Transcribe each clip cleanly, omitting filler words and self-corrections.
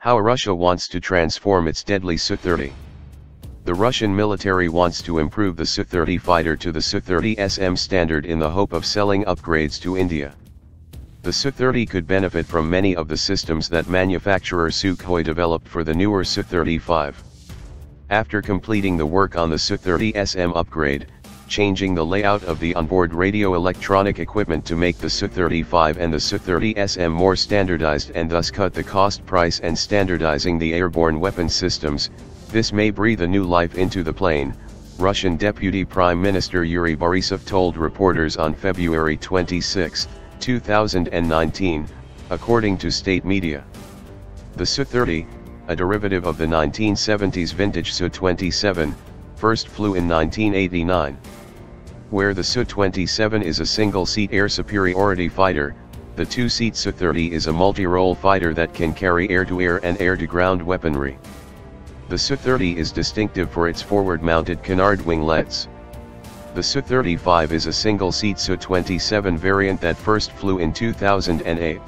How Russia wants to transform its deadly Su-30. The Russian military wants to improve the Su-30 fighter to the Su-30 SM standard in the hope of selling upgrades to India. The Su-30 could benefit from many of the systems that manufacturer Sukhoi developed for the newer Su-35. After completing the work on the Su-30 SM upgrade, changing the layout of the onboard radio electronic equipment to make the Su-35 and the Su-30 SM more standardized and thus cut the cost price, and standardizing the airborne weapon systems, this may breathe a new life into the plane, Russian Deputy Prime Minister Yuri Borisov told reporters on February 26, 2019, according to state media. The Su-30, a derivative of the 1970s vintage Su-27, first flew in 1989. Where the Su-27 is a single-seat air superiority fighter, the two-seat Su-30 is a multi-role fighter that can carry air-to-air and air-to-ground weaponry. The Su-30 is distinctive for its forward-mounted canard winglets. The Su-35 is a single-seat Su-27 variant that first flew in 2008.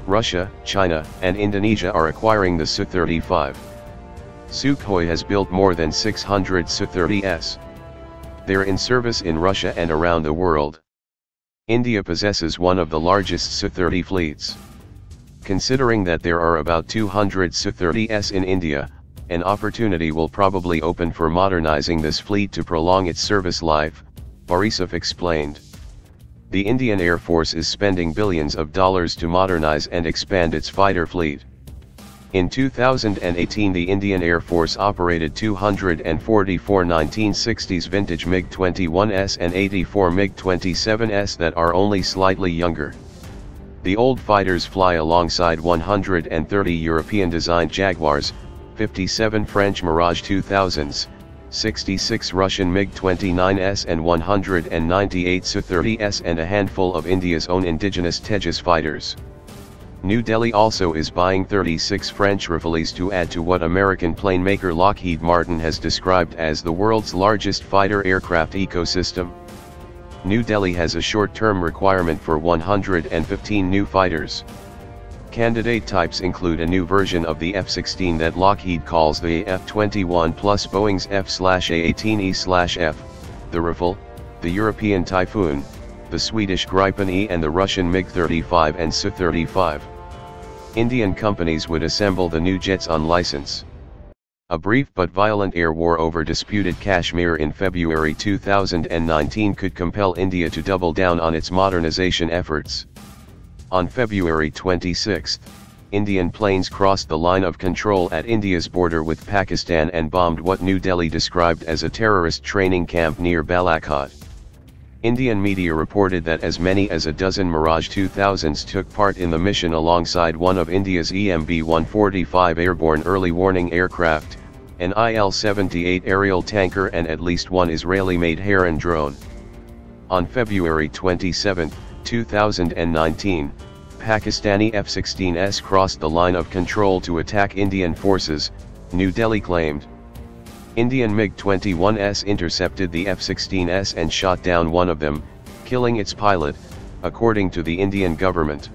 Russia, China, and Indonesia are acquiring the Su-35. Sukhoi has built more than 600 Su-30s. They're in service in Russia and around the world. India possesses one of the largest Su-30 fleets. Considering that there are about 200 Su-30s in India, an opportunity will probably open for modernizing this fleet to prolong its service life, Borisov explained. The Indian Air Force is spending billions of dollars to modernize and expand its fighter fleet. In 2018, the Indian Air Force operated 244 1960s vintage MiG-21s and 84 MiG-27s that are only slightly younger. The old fighters fly alongside 130 European-designed Jaguars, 57 French Mirage 2000s, 66 Russian MiG-29s and 198 Su-30s and a handful of India's own indigenous Tejas fighters. New Delhi also is buying 36 French Rafales to add to what American plane maker Lockheed Martin has described as the world's largest fighter aircraft ecosystem. New Delhi has a short-term requirement for 115 new fighters. Candidate types include a new version of the F-16 that Lockheed calls the F-21 plus Boeing's F/A-18E/F, the Rafale, the European Typhoon, the Swedish Gripen E and the Russian MiG-35 and Su-35. Indian companies would assemble the new jets on license. A brief but violent air war over disputed Kashmir in February 2019 could compel India to double down on its modernization efforts. On February 26, Indian planes crossed the line of control at India's border with Pakistan and bombed what New Delhi described as a terrorist training camp near Balakot. Indian media reported that as many as a dozen Mirage 2000s took part in the mission alongside one of India's EMB-145 airborne early warning aircraft, an IL-78 aerial tanker and at least one Israeli-made Heron drone. On February 27, 2019, Pakistani F-16s crossed the line of control to attack Indian forces, New Delhi claimed. Indian MiG-21s intercepted the F-16s and shot down one of them, killing its pilot, according to the Indian government.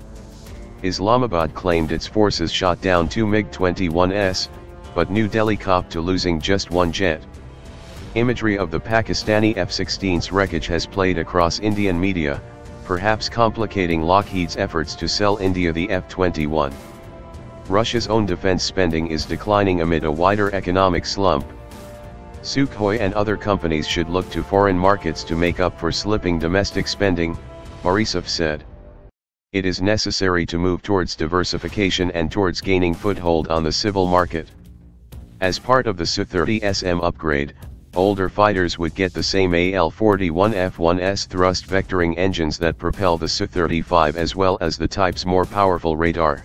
Islamabad claimed its forces shot down 2 MiG-21s, but New Delhi copped to losing just one jet. Imagery of the Pakistani F-16's wreckage has played across Indian media, perhaps complicating Lockheed's efforts to sell India the F-21. Russia's own defense spending is declining amid a wider economic slump. Sukhoi and other companies should look to foreign markets to make up for slipping domestic spending, Borisov said. It is necessary to move towards diversification and towards gaining foothold on the civil market. As part of the Su-30 SM upgrade, older fighters would get the same AL-41F1S thrust vectoring engines that propel the Su-35 as well as the type's more powerful radar.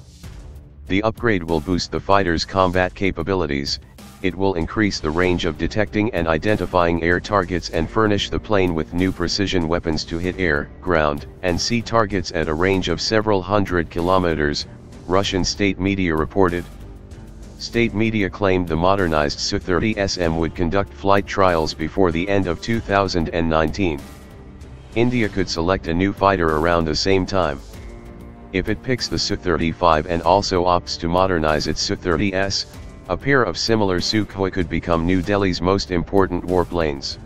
The upgrade will boost the fighter's combat capabilities, it will increase the range of detecting and identifying air targets and furnish the plane with new precision weapons to hit air, ground, and sea targets at a range of several hundred kilometers, Russian state media reported. State media claimed the modernized Su-30 SM would conduct flight trials before the end of 2019. India could select a new fighter around the same time. If it picks the Su-35 and also opts to modernize its Su-30s, a pair of similar Sukhoi could become New Delhi's most important warplanes.